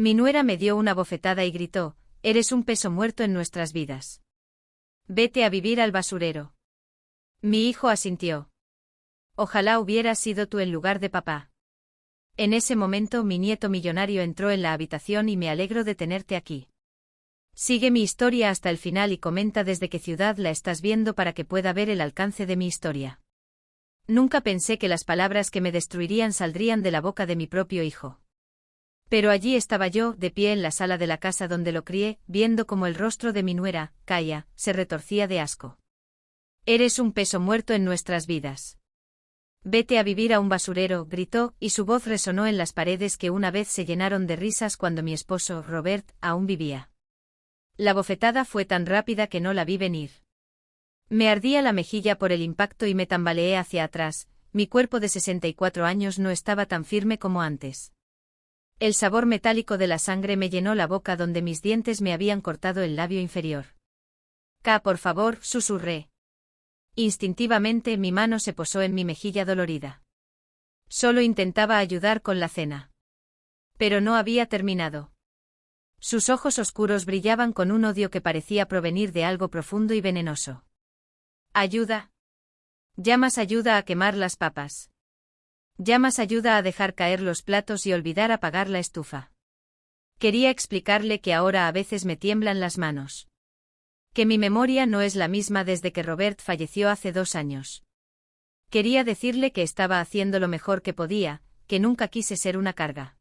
Mi nuera me dio una bofetada y gritó: «Eres un peso muerto en nuestras vidas. Vete a vivir al basurero». Mi hijo asintió. «Ojalá hubieras sido tú en lugar de papá». En ese momento mi nieto millonario entró en la habitación y me alegro de tenerte aquí. Sigue mi historia hasta el final y comenta desde qué ciudad la estás viendo para que pueda ver el alcance de mi historia. Nunca pensé que las palabras que me destruirían saldrían de la boca de mi propio hijo. Pero allí estaba yo, de pie en la sala de la casa donde lo crié, viendo cómo el rostro de mi nuera, Kaya, se retorcía de asco. «Eres un peso muerto en nuestras vidas. Vete a vivir a un basurero», gritó, y su voz resonó en las paredes que una vez se llenaron de risas cuando mi esposo, Robert, aún vivía. La bofetada fue tan rápida que no la vi venir. Me ardía la mejilla por el impacto y me tambaleé hacia atrás. Mi cuerpo de 64 años no estaba tan firme como antes. El sabor metálico de la sangre me llenó la boca donde mis dientes me habían cortado el labio inferior. Por favor», susurré. Instintivamente mi mano se posó en mi mejilla dolorida. Solo intentaba ayudar con la cena. Pero no había terminado. Sus ojos oscuros brillaban con un odio que parecía provenir de algo profundo y venenoso. «¿Ayuda? ¿Llamas ayuda a quemar las papas? ¿Llamas ayuda a dejar caer los platos y olvidar apagar la estufa?» Quería explicarle que ahora a veces me tiemblan las manos. Que mi memoria no es la misma desde que Robert falleció hace 2 años. Quería decirle que estaba haciendo lo mejor que podía, que nunca quise ser una carga.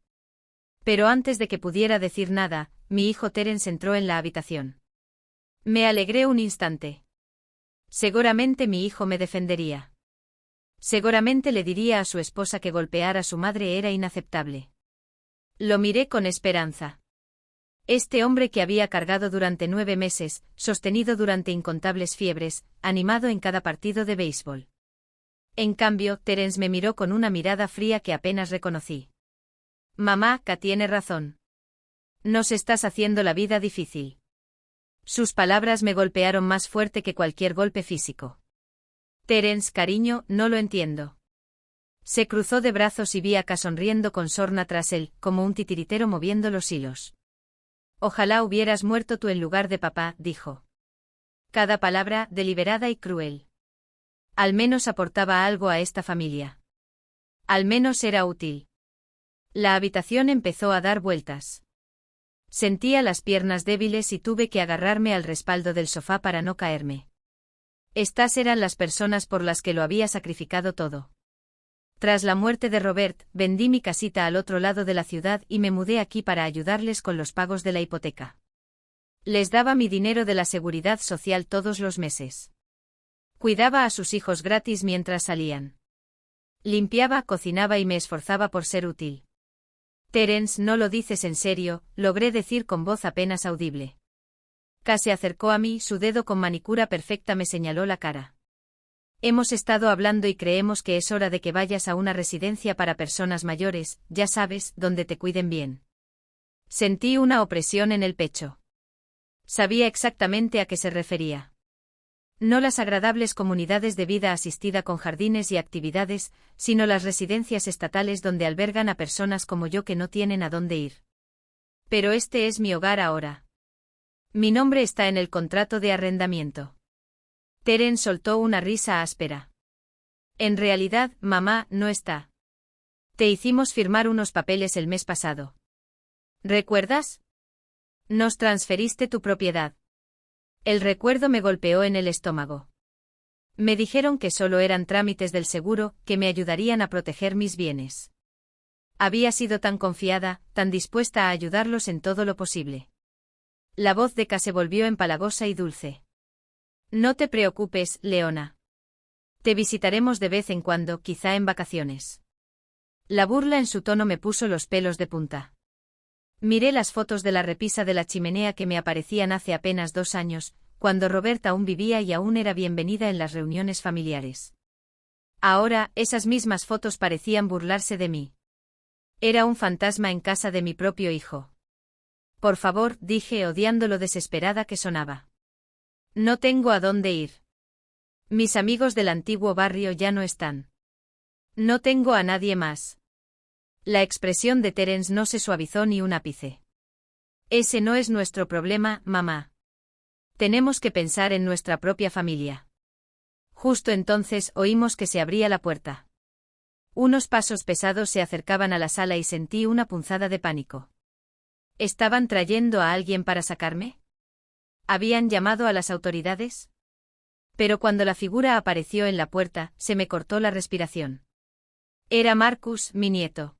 Pero antes de que pudiera decir nada, mi hijo Terence entró en la habitación. Me alegré un instante. Seguramente mi hijo me defendería. Seguramente le diría a su esposa que golpear a su madre era inaceptable. Lo miré con esperanza. Este hombre que había cargado durante 9 meses, sostenido durante incontables fiebres, animado en cada partido de béisbol. En cambio, Terence me miró con una mirada fría que apenas reconocí. «Mamá, Ka tiene razón. Nos estás haciendo la vida difícil». Sus palabras me golpearon más fuerte que cualquier golpe físico. «Terence, cariño, no lo entiendo». Se cruzó de brazos y vi a Ka sonriendo con sorna tras él, como un titiritero moviendo los hilos. «Ojalá hubieras muerto tú en lugar de papá», dijo. Cada palabra, deliberada y cruel. Al menos aportaba algo a esta familia. Al menos era útil. La habitación empezó a dar vueltas. Sentía las piernas débiles y tuve que agarrarme al respaldo del sofá para no caerme. Estas eran las personas por las que lo había sacrificado todo. Tras la muerte de Robert, vendí mi casita al otro lado de la ciudad y me mudé aquí para ayudarles con los pagos de la hipoteca. Les daba mi dinero de la seguridad social todos los meses. Cuidaba a sus hijos gratis mientras salían. Limpiaba, cocinaba y me esforzaba por ser útil. «Terence, no lo dices en serio», logré decir con voz apenas audible. Ka se acercó a mí, su dedo con manicura perfecta me señaló la cara. «Hemos estado hablando y creemos que es hora de que vayas a una residencia para personas mayores, ya sabes, donde te cuiden bien». Sentí una opresión en el pecho. Sabía exactamente a qué se refería. No las agradables comunidades de vida asistida con jardines y actividades, sino las residencias estatales donde albergan a personas como yo que no tienen a dónde ir. Pero este es mi hogar ahora. Mi nombre está en el contrato de arrendamiento. Terence soltó una risa áspera. «En realidad, mamá, no está. Te hicimos firmar unos papeles el mes pasado. ¿Recuerdas? Nos transferiste tu propiedad». El recuerdo me golpeó en el estómago. Me dijeron que solo eran trámites del seguro, que me ayudarían a proteger mis bienes. Había sido tan confiada, tan dispuesta a ayudarlos en todo lo posible. La voz de Ka se volvió empalagosa y dulce. «No te preocupes, Leona. Te visitaremos de vez en cuando, quizá en vacaciones». La burla en su tono me puso los pelos de punta. Miré las fotos de la repisa de la chimenea que me aparecían hace apenas 2 años, cuando Robert aún vivía y aún era bienvenida en las reuniones familiares. Ahora, esas mismas fotos parecían burlarse de mí. Era un fantasma en casa de mi propio hijo. «Por favor», dije, odiando lo desesperada que sonaba. «No tengo a dónde ir. Mis amigos del antiguo barrio ya no están. No tengo a nadie más». La expresión de Terence no se suavizó ni un ápice. Ese no es nuestro problema, mamá. Tenemos que pensar en nuestra propia familia. Justo entonces oímos que se abría la puerta. Unos pasos pesados se acercaban a la sala y sentí una punzada de pánico. ¿Estaban trayendo a alguien para sacarme? ¿Habían llamado a las autoridades? Pero cuando la figura apareció en la puerta, se me cortó la respiración. Era Marcus, mi nieto.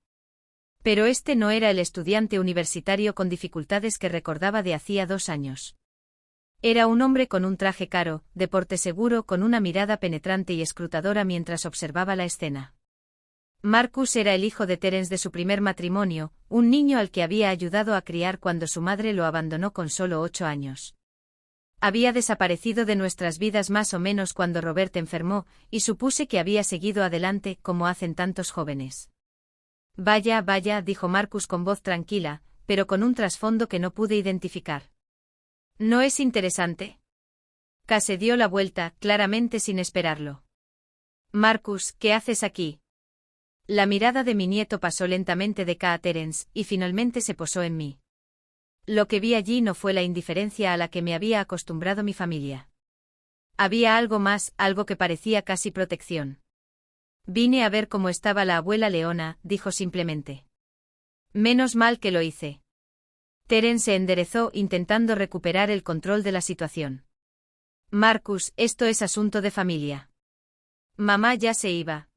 Pero este no era el estudiante universitario con dificultades que recordaba de hacía 2 años. Era un hombre con un traje caro, de porte seguro, con una mirada penetrante y escrutadora mientras observaba la escena. Marcus era el hijo de Terence de su primer matrimonio, un niño al que había ayudado a criar cuando su madre lo abandonó con solo 8 años. Había desaparecido de nuestras vidas más o menos cuando Robert enfermó, y supuse que había seguido adelante como hacen tantos jóvenes. Vaya, vaya, dijo Marcus con voz tranquila, pero con un trasfondo que no pude identificar. ¿No es interesante? Case dio la vuelta, claramente sin esperarlo. Marcus, ¿qué haces aquí? La mirada de mi nieto pasó lentamente de K a Terence, y finalmente se posó en mí. Lo que vi allí no fue la indiferencia a la que me había acostumbrado mi familia. Había algo más, algo que parecía casi protección. Vine a ver cómo estaba la abuela Leona, dijo simplemente. Menos mal que lo hice. Terence se enderezó intentando recuperar el control de la situación. Marcus, esto es asunto de familia. Mamá ya se iba.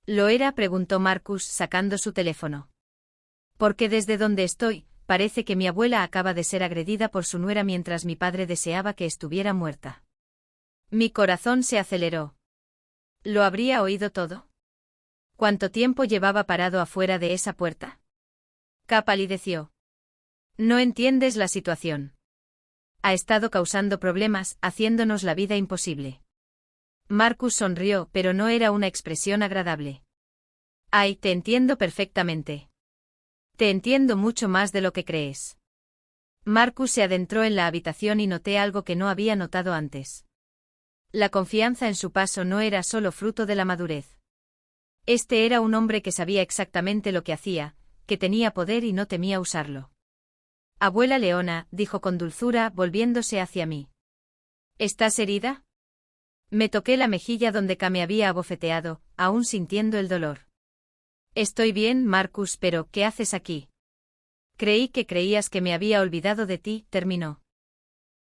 ¿Lo era?, preguntó Marcus sacando su teléfono. Porque desde donde estoy, parece que mi abuela acaba de ser agredida por su nuera mientras mi padre deseaba que estuviera muerta. Mi corazón se aceleró. ¿Lo habría oído todo? ¿Cuánto tiempo llevaba parado afuera de esa puerta? K palideció. No entiendes la situación. Ha estado causando problemas, haciéndonos la vida imposible. Marcus sonrió, pero no era una expresión agradable. Ay, te entiendo perfectamente. Te entiendo mucho más de lo que crees. Marcus se adentró en la habitación y noté algo que no había notado antes. La confianza en su paso no era solo fruto de la madurez. Este era un hombre que sabía exactamente lo que hacía, que tenía poder y no temía usarlo. Abuela Leona, dijo con dulzura, volviéndose hacia mí. ¿Estás herida? Me toqué la mejilla donde K me había abofeteado, aún sintiendo el dolor. Estoy bien, Marcus, pero ¿qué haces aquí? Creí que creías que me había olvidado de ti, terminó.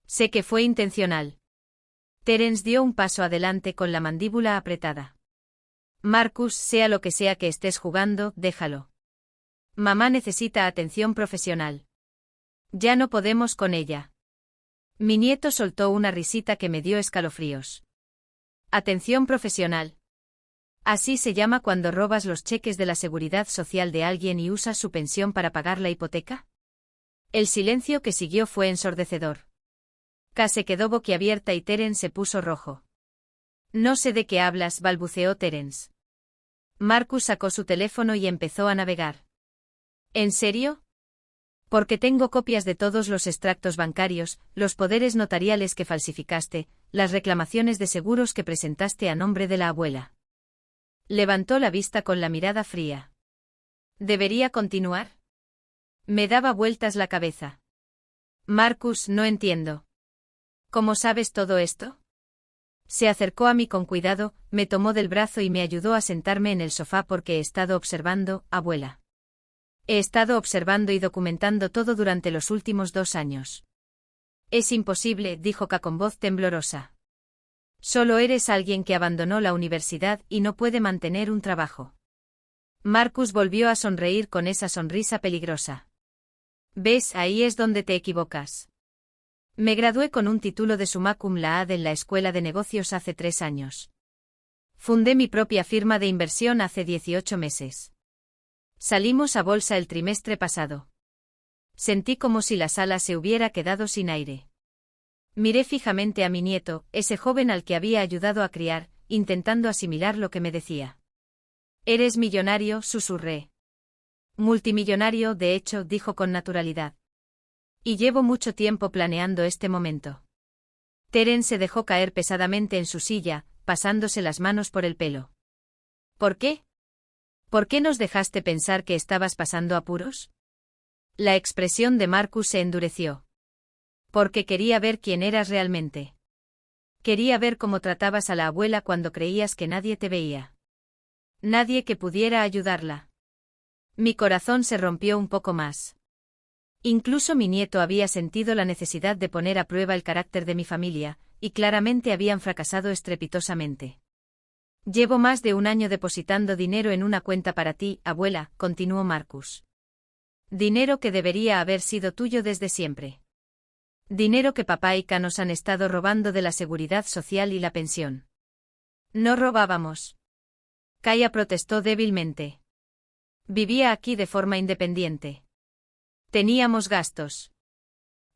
Sé que fue intencional. Terence dio un paso adelante con la mandíbula apretada. Marcus, sea lo que sea que estés jugando, déjalo. Mamá necesita atención profesional. Ya no podemos con ella. Mi nieto soltó una risita que me dio escalofríos. Atención profesional. Así se llama cuando robas los cheques de la seguridad social de alguien y usas su pensión para pagar la hipoteca. El silencio que siguió fue ensordecedor. K se quedó boquiabierta y Terence se puso rojo. No sé de qué hablas, balbuceó Terence. Marcus sacó su teléfono y empezó a navegar. ¿En serio? Porque tengo copias de todos los extractos bancarios, los poderes notariales que falsificaste, las reclamaciones de seguros que presentaste a nombre de la abuela. Levantó la vista con la mirada fría. ¿Debería continuar? Me daba vueltas la cabeza. Marcus, no entiendo. ¿Cómo sabes todo esto? Se acercó a mí con cuidado, me tomó del brazo y me ayudó a sentarme en el sofá porque he estado observando, abuela. He estado observando y documentando todo durante los últimos 2 años. Es imposible, dijo K con voz temblorosa. Solo eres alguien que abandonó la universidad y no puede mantener un trabajo. Marcus volvió a sonreír con esa sonrisa peligrosa. ¿Ves? Ahí es donde te equivocas. Me gradué con un título de summa cum laude en la escuela de negocios hace 3 años. Fundé mi propia firma de inversión hace 18 meses. Salimos a bolsa el trimestre pasado. Sentí como si la sala se hubiera quedado sin aire. Miré fijamente a mi nieto, ese joven al que había ayudado a criar, intentando asimilar lo que me decía. «Eres millonario», susurré. «Multimillonario, de hecho», dijo con naturalidad. «Y llevo mucho tiempo planeando este momento». Terence se dejó caer pesadamente en su silla, pasándose las manos por el pelo. «¿Por qué? ¿Por qué nos dejaste pensar que estabas pasando apuros?» La expresión de Marcus se endureció. Porque quería ver quién eras realmente. Quería ver cómo tratabas a la abuela cuando creías que nadie te veía. Nadie que pudiera ayudarla. Mi corazón se rompió un poco más. Incluso mi nieto había sentido la necesidad de poner a prueba el carácter de mi familia, y claramente habían fracasado estrepitosamente. Llevo más de un año depositando dinero en una cuenta para ti, abuela, continuó Marcus. Dinero que debería haber sido tuyo desde siempre. Dinero que papá y Ka nos han estado robando de la seguridad social y la pensión. No robábamos. Kaya protestó débilmente. Vivía aquí de forma independiente. Teníamos gastos.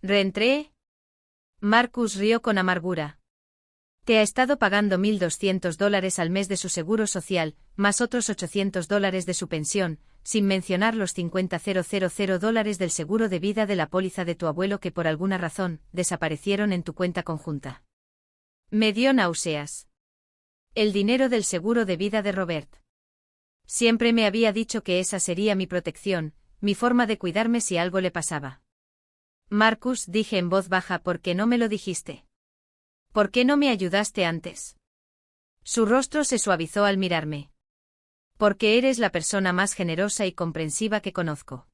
¿Reentré? Marcus rió con amargura. Te ha estado pagando $1.200 al mes de su seguro social, más otros $800 de su pensión, sin mencionar los $50,000 del seguro de vida de la póliza de tu abuelo que por alguna razón desaparecieron en tu cuenta conjunta. Me dio náuseas. El dinero del seguro de vida de Robert. Siempre me había dicho que esa sería mi protección, mi forma de cuidarme si algo le pasaba. Marcus, dije en voz baja, ¿por qué no me lo dijiste? ¿Por qué no me ayudaste antes? Su rostro se suavizó al mirarme. Porque eres la persona más generosa y comprensiva que conozco.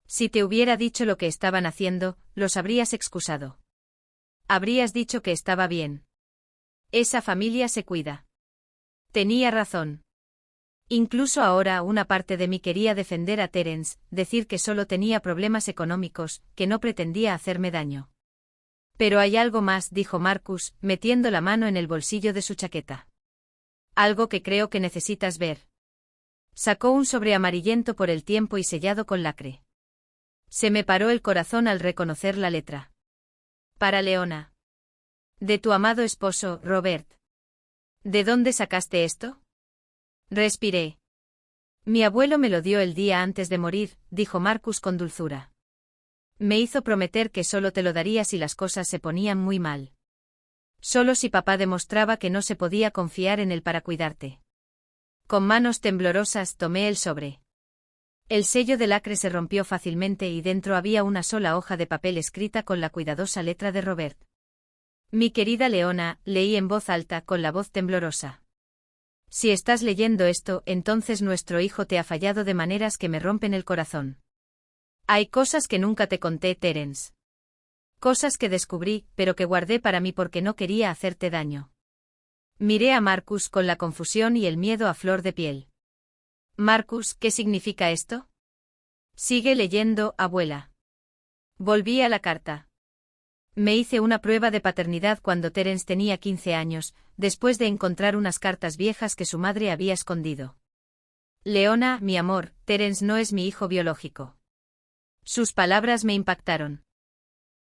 Si te hubiera dicho lo que estaban haciendo, los habrías excusado. Habrías dicho que estaba bien. Esa familia se cuida. Tenía razón. Incluso ahora una parte de mí quería defender a Terence, decir que solo tenía problemas económicos, que no pretendía hacerme daño. Pero hay algo más, dijo Marcus, metiendo la mano en el bolsillo de su chaqueta. Algo que creo que necesitas ver. Sacó un sobre amarillento por el tiempo y sellado con lacre. Se me paró el corazón al reconocer la letra. Para Leona. De tu amado esposo, Robert. ¿De dónde sacaste esto? Respiré. Mi abuelo me lo dio el día antes de morir, dijo Marcus con dulzura. Me hizo prometer que solo te lo daría si las cosas se ponían muy mal. Solo si papá demostraba que no se podía confiar en él para cuidarte. Con manos temblorosas tomé el sobre. El sello de lacre se rompió fácilmente y dentro había una sola hoja de papel escrita con la cuidadosa letra de Robert. Mi querida Leona, leí en voz alta con la voz temblorosa. Si estás leyendo esto, entonces nuestro hijo te ha fallado de maneras que me rompen el corazón. Hay cosas que nunca te conté, Terence. Cosas que descubrí, pero que guardé para mí porque no quería hacerte daño. Miré a Marcus con la confusión y el miedo a flor de piel. Marcus, ¿qué significa esto? Sigue leyendo, abuela. Volví a la carta. Me hice una prueba de paternidad cuando Terence tenía 15 años, después de encontrar unas cartas viejas que su madre había escondido. Leona, mi amor, Terence no es mi hijo biológico. Sus palabras me impactaron.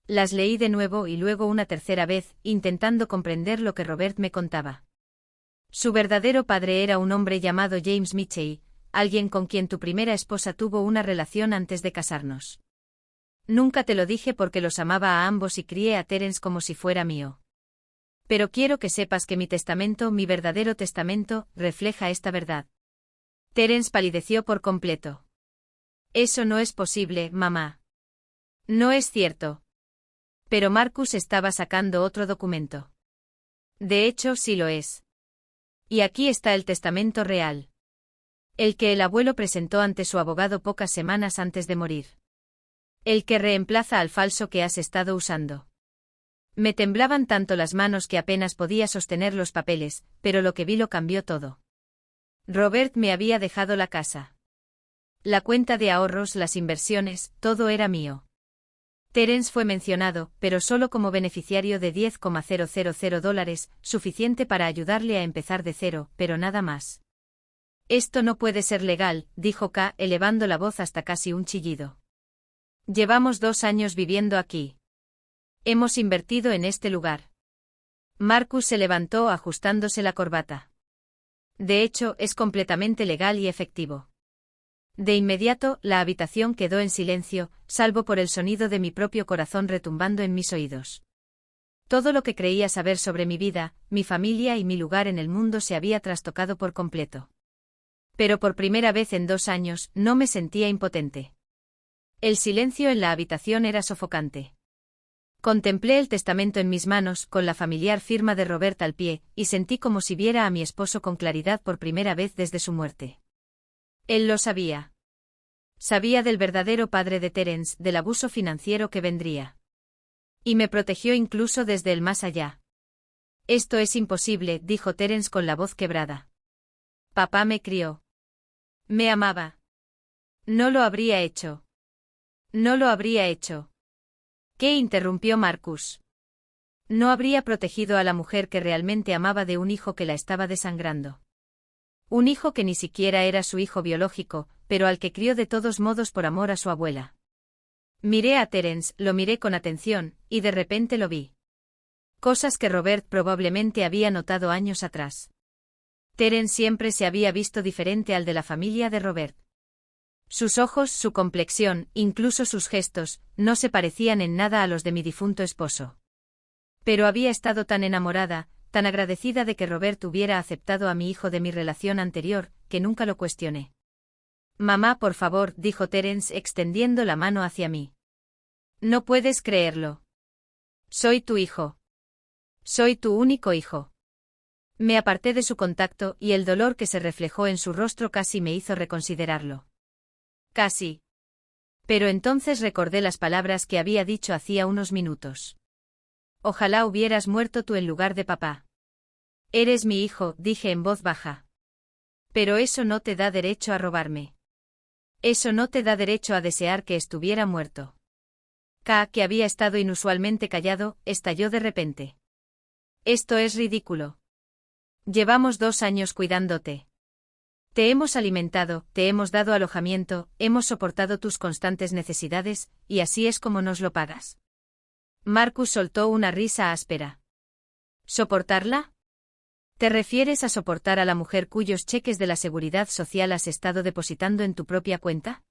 Las leí de nuevo y luego una tercera vez, intentando comprender lo que Robert me contaba. Su verdadero padre era un hombre llamado James Mitchell, alguien con quien tu primera esposa tuvo una relación antes de casarnos. Nunca te lo dije porque los amaba a ambos y crié a Terence como si fuera mío. Pero quiero que sepas que mi testamento, mi verdadero testamento, refleja esta verdad. Terence palideció por completo. Eso no es posible, mamá. No es cierto. Pero Marcus estaba sacando otro documento. De hecho, sí lo es. Y aquí está el testamento real. El que el abuelo presentó ante su abogado pocas semanas antes de morir. El que reemplaza al falso que has estado usando. Me temblaban tanto las manos que apenas podía sostener los papeles, pero lo que vi lo cambió todo. Robert me había dejado la casa. La cuenta de ahorros, las inversiones, todo era mío. Terence fue mencionado, pero solo como beneficiario de $10,000, suficiente para ayudarle a empezar de cero, pero nada más. Esto no puede ser legal, dijo Ka, elevando la voz hasta casi un chillido. Llevamos 2 años viviendo aquí. Hemos invertido en este lugar. Marcus se levantó ajustándose la corbata. De hecho, es completamente legal y efectivo. De inmediato, la habitación quedó en silencio, salvo por el sonido de mi propio corazón retumbando en mis oídos. Todo lo que creía saber sobre mi vida, mi familia y mi lugar en el mundo se había trastocado por completo. Pero por primera vez en 2 años, no me sentía impotente. El silencio en la habitación era sofocante. Contemplé el testamento en mis manos, con la familiar firma de Robert al pie, y sentí como si viera a mi esposo con claridad por primera vez desde su muerte. Él lo sabía. Sabía del verdadero padre de Terence, del abuso financiero que vendría. Y me protegió incluso desde el más allá. Esto es imposible, dijo Terence con la voz quebrada. Papá me crió. Me amaba. No lo habría hecho. No lo habría hecho. ¿Qué? Interrumpió Marcus. No habría protegido a la mujer que realmente amaba de un hijo que la estaba desangrando. Un hijo que ni siquiera era su hijo biológico, pero al que crió de todos modos por amor a su abuela. Miré a Terence, lo miré con atención, y de repente lo vi. Cosas que Robert probablemente había notado años atrás. Terence siempre se había visto diferente al de la familia de Robert. Sus ojos, su complexión, incluso sus gestos, no se parecían en nada a los de mi difunto esposo. Pero había estado tan enamorada, tan agradecida de que Robert hubiera aceptado a mi hijo de mi relación anterior, que nunca lo cuestioné. Mamá, por favor, dijo Terence extendiendo la mano hacia mí. No puedes creerlo. Soy tu hijo. Soy tu único hijo. Me aparté de su contacto y el dolor que se reflejó en su rostro casi me hizo reconsiderarlo. Casi. Pero entonces recordé las palabras que había dicho hacía unos minutos. Ojalá hubieras muerto tú en lugar de papá. Eres mi hijo, dije en voz baja. Pero eso no te da derecho a robarme. Eso no te da derecho a desear que estuviera muerto. K, que había estado inusualmente callado, estalló de repente. Esto es ridículo. Llevamos 2 años cuidándote. Te hemos alimentado, te hemos dado alojamiento, hemos soportado tus constantes necesidades, y así es como nos lo pagas. Marcus soltó una risa áspera. ¿Soportarla? ¿Te refieres a soportar a la mujer cuyos cheques de la Seguridad Social has estado depositando en tu propia cuenta?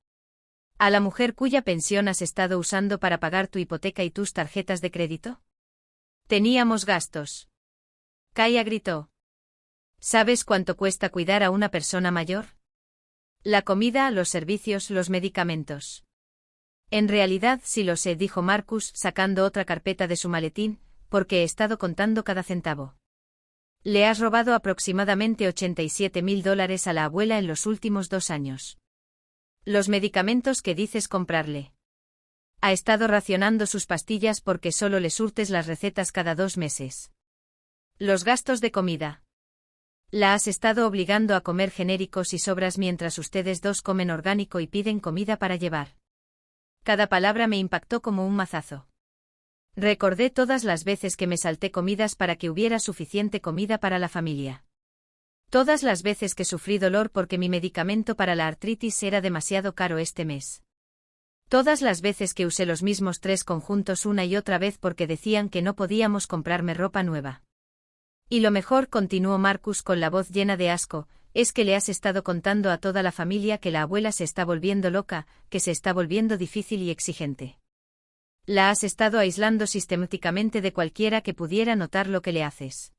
¿A la mujer cuya pensión has estado usando para pagar tu hipoteca y tus tarjetas de crédito? Teníamos gastos. Kaya gritó. ¿Sabes cuánto cuesta cuidar a una persona mayor? La comida, los servicios, los medicamentos. En realidad sí lo sé, dijo Marcus, sacando otra carpeta de su maletín, porque he estado contando cada centavo. Le has robado aproximadamente $87.000 a la abuela en los últimos 2 años. Los medicamentos que dices comprarle. Ha estado racionando sus pastillas porque solo le surtes las recetas cada 2 meses. Los gastos de comida. La has estado obligando a comer genéricos y sobras mientras ustedes 2 comen orgánico y piden comida para llevar. Cada palabra me impactó como un mazazo. Recordé todas las veces que me salté comidas para que hubiera suficiente comida para la familia. Todas las veces que sufrí dolor porque mi medicamento para la artritis era demasiado caro este mes. Todas las veces que usé los mismos 3 conjuntos una y otra vez porque decían que no podíamos comprarme ropa nueva. Y lo mejor, continuó Marcus con la voz llena de asco, es que le has estado contando a toda la familia que la abuela se está volviendo loca, que se está volviendo difícil y exigente. La has estado aislando sistemáticamente de cualquiera que pudiera notar lo que le haces.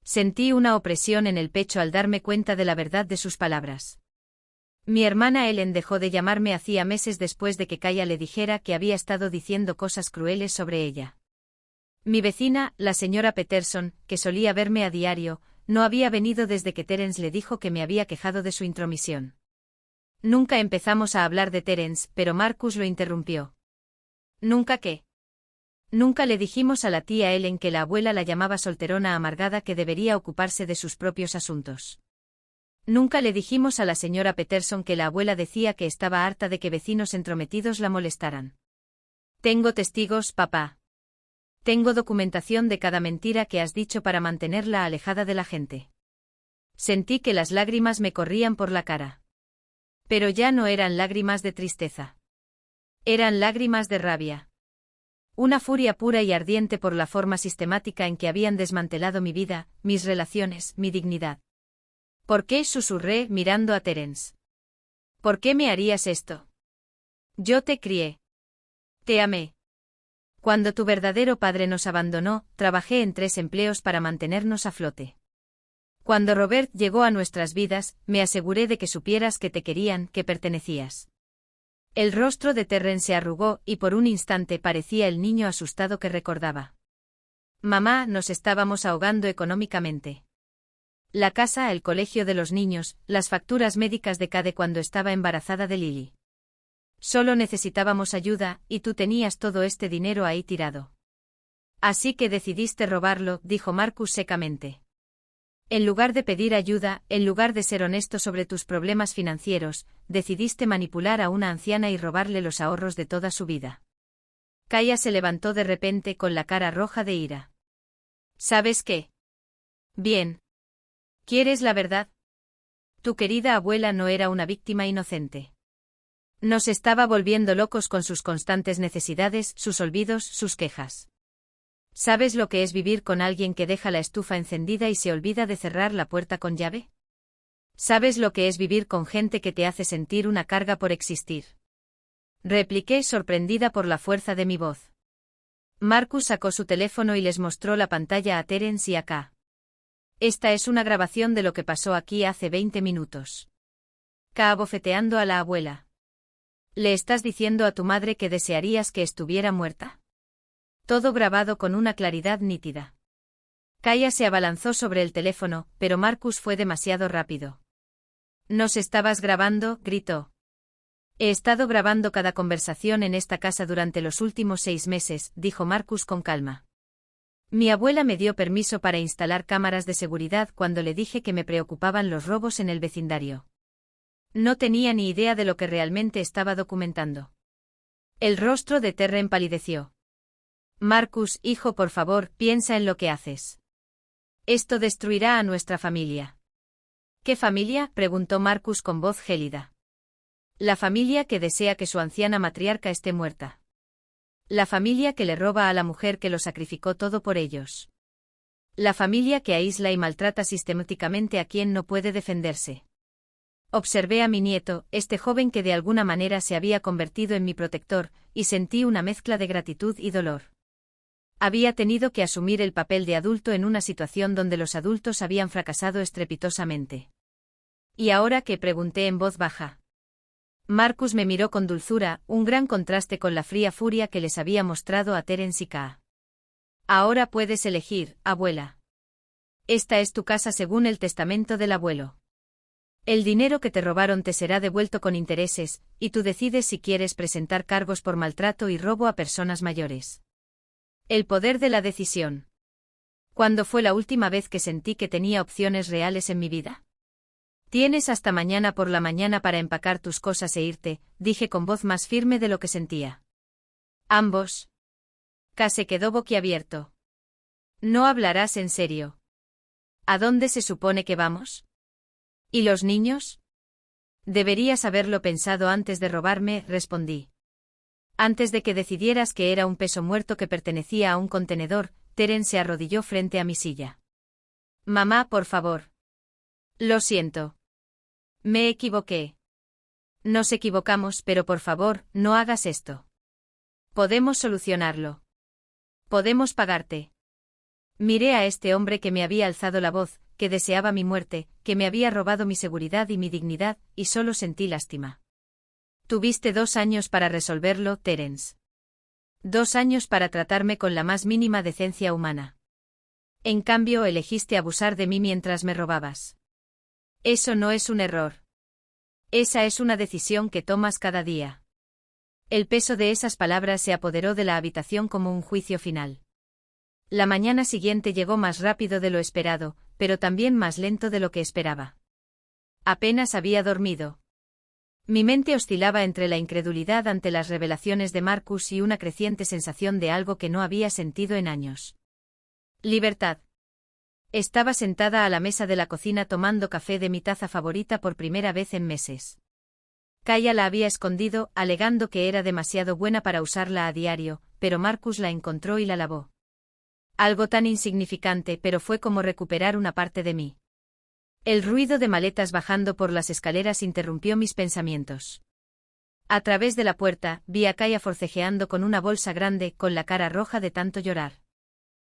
Sentí una opresión en el pecho al darme cuenta de la verdad de sus palabras. Mi hermana Ellen dejó de llamarme hacía meses después de que Kaya le dijera que había estado diciendo cosas crueles sobre ella. Mi vecina, la señora Peterson, que solía verme a diario, no había venido desde que Terence le dijo que me había quejado de su intromisión. Nunca empezamos a hablar de Terence, pero Marcus lo interrumpió. ¿Nunca qué? Nunca le dijimos a la tía Ellen que la abuela la llamaba solterona amargada que debería ocuparse de sus propios asuntos. Nunca le dijimos a la señora Peterson que la abuela decía que estaba harta de que vecinos entrometidos la molestaran. Tengo testigos, papá. Tengo documentación de cada mentira que has dicho para mantenerla alejada de la gente. Sentí que las lágrimas me corrían por la cara. Pero ya no eran lágrimas de tristeza. Eran lágrimas de rabia. Una furia pura y ardiente por la forma sistemática en que habían desmantelado mi vida, mis relaciones, mi dignidad. ¿Por qué? Susurré mirando a Terence. ¿Por qué me harías esto? Yo te crié. Te amé. Cuando tu verdadero padre nos abandonó, trabajé en 3 empleos para mantenernos a flote. Cuando Robert llegó a nuestras vidas, me aseguré de que supieras que te querían, que pertenecías. El rostro de Terrence se arrugó y por un instante parecía el niño asustado que recordaba. Mamá, nos estábamos ahogando económicamente. La casa, el colegio de los niños, las facturas médicas de Cade cuando estaba embarazada de Lily. Solo necesitábamos ayuda, y tú tenías todo este dinero ahí tirado. Así que decidiste robarlo, dijo Marcus secamente. En lugar de pedir ayuda, en lugar de ser honesto sobre tus problemas financieros, decidiste manipular a una anciana y robarle los ahorros de toda su vida. Kaya se levantó de repente con la cara roja de ira. ¿Sabes qué? Bien. ¿Quieres la verdad? Tu querida abuela no era una víctima inocente. Nos estaba volviendo locos con sus constantes necesidades, sus olvidos, sus quejas. ¿Sabes lo que es vivir con alguien que deja la estufa encendida y se olvida de cerrar la puerta con llave? ¿Sabes lo que es vivir con gente que te hace sentir una carga por existir? Repliqué sorprendida por la fuerza de mi voz. Marcus sacó su teléfono y les mostró la pantalla a Terence y a K. Esta es una grabación de lo que pasó aquí hace 20 minutos. K abofeteando a la abuela. ¿Le estás diciendo a tu madre que desearías que estuviera muerta? Todo grabado con una claridad nítida. Kaya se abalanzó sobre el teléfono, pero Marcus fue demasiado rápido. ¿Nos estabas grabando?, gritó. He estado grabando cada conversación en esta casa durante los últimos 6 meses, dijo Marcus con calma. Mi abuela me dio permiso para instalar cámaras de seguridad cuando le dije que me preocupaban los robos en el vecindario. No tenía ni idea de lo que realmente estaba documentando. El rostro de Terry empalideció. Marcus, hijo, por favor, piensa en lo que haces. Esto destruirá a nuestra familia. ¿Qué familia?, preguntó Marcus con voz gélida. La familia que desea que su anciana matriarca esté muerta. La familia que le roba a la mujer que lo sacrificó todo por ellos. La familia que aísla y maltrata sistemáticamente a quien no puede defenderse. Observé a mi nieto, este joven que de alguna manera se había convertido en mi protector, y sentí una mezcla de gratitud y dolor. Había tenido que asumir el papel de adulto en una situación donde los adultos habían fracasado estrepitosamente. ¿Y ahora qué?, pregunté en voz baja. Marcus me miró con dulzura, un gran contraste con la fría furia que les había mostrado a Terence y K. Ahora puedes elegir, abuela. Esta es tu casa según el testamento del abuelo. El dinero que te robaron te será devuelto con intereses, y tú decides si quieres presentar cargos por maltrato y robo a personas mayores. El poder de la decisión. ¿Cuándo fue la última vez que sentí que tenía opciones reales en mi vida? Tienes hasta mañana por la mañana para empacar tus cosas e irte, dije con voz más firme de lo que sentía. Ambos. K se quedó boquiabierto. ¿No hablarás en serio? ¿A dónde se supone que vamos? ¿Y los niños? Deberías haberlo pensado antes de robarme, respondí. Antes de que decidieras que era un peso muerto que pertenecía a un contenedor, Terence se arrodilló frente a mi silla. Mamá, por favor. Lo siento. Me equivoqué. Nos equivocamos, pero por favor, no hagas esto. Podemos solucionarlo. Podemos pagarte. Miré a este hombre que me había alzado la voz, que deseaba mi muerte, que me había robado mi seguridad y mi dignidad, y solo sentí lástima. Tuviste 2 años para resolverlo, Terence. 2 años para tratarme con la más mínima decencia humana. En cambio, elegiste abusar de mí mientras me robabas. Eso no es un error. Esa es una decisión que tomas cada día. El peso de esas palabras se apoderó de la habitación como un juicio final. La mañana siguiente llegó más rápido de lo esperado, pero también más lento de lo que esperaba. Apenas había dormido. Mi mente oscilaba entre la incredulidad ante las revelaciones de Marcus y una creciente sensación de algo que no había sentido en años. Libertad. Estaba sentada a la mesa de la cocina tomando café de mi taza favorita por primera vez en meses. Kaya la había escondido, alegando que era demasiado buena para usarla a diario, pero Marcus la encontró y la lavó. Algo tan insignificante, pero fue como recuperar una parte de mí. El ruido de maletas bajando por las escaleras interrumpió mis pensamientos. A través de la puerta, vi a Kaya forcejeando con una bolsa grande, con la cara roja de tanto llorar.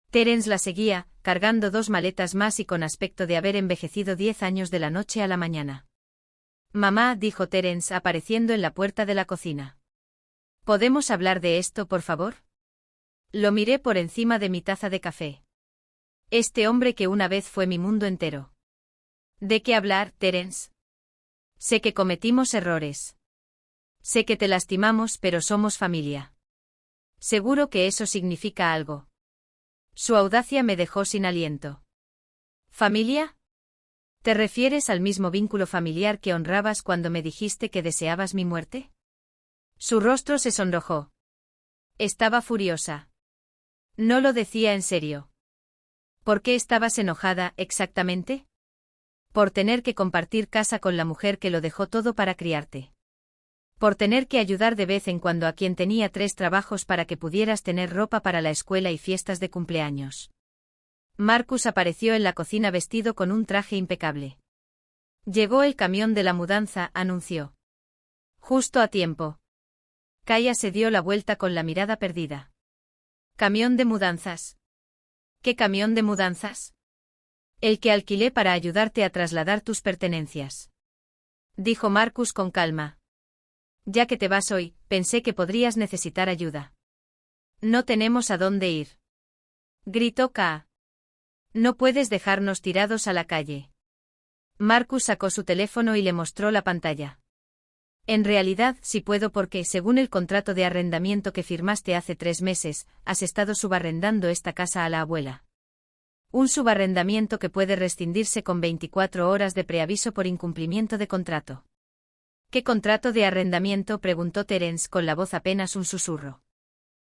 Terence la seguía, cargando 2 maletas más y con aspecto de haber envejecido 10 años de la noche a la mañana. Mamá, dijo Terence apareciendo en la puerta de la cocina. ¿Podemos hablar de esto, por favor? Lo miré por encima de mi taza de café. Este hombre que una vez fue mi mundo entero. ¿De qué hablar, Terence? Sé que cometimos errores. Sé que te lastimamos, pero somos familia. Seguro que eso significa algo. Su audacia me dejó sin aliento. ¿Familia? ¿Te refieres al mismo vínculo familiar que honrabas cuando me dijiste que deseabas mi muerte? Su rostro se sonrojó. Estaba furiosa. No lo decía en serio. ¿Por qué estabas enojada, exactamente? Por tener que compartir casa con la mujer que lo dejó todo para criarte. Por tener que ayudar de vez en cuando a quien tenía 3 trabajos para que pudieras tener ropa para la escuela y fiestas de cumpleaños. Marcus apareció en la cocina vestido con un traje impecable. Llegó el camión de la mudanza, anunció. Justo a tiempo. Kaya se dio la vuelta con la mirada perdida. ¿Camión de mudanzas? ¿Qué camión de mudanzas? El que alquilé para ayudarte a trasladar tus pertenencias. Dijo Marcus con calma. Ya que te vas hoy, pensé que podrías necesitar ayuda. No tenemos a dónde ir. Gritó Ka. No puedes dejarnos tirados a la calle. Marcus sacó su teléfono y le mostró la pantalla. En realidad, sí puedo porque, según el contrato de arrendamiento que firmaste hace 3 meses, has estado subarrendando esta casa a la abuela. Un subarrendamiento que puede rescindirse con 24 horas de preaviso por incumplimiento de contrato. ¿Qué contrato de arrendamiento?, preguntó Terence con la voz apenas un susurro.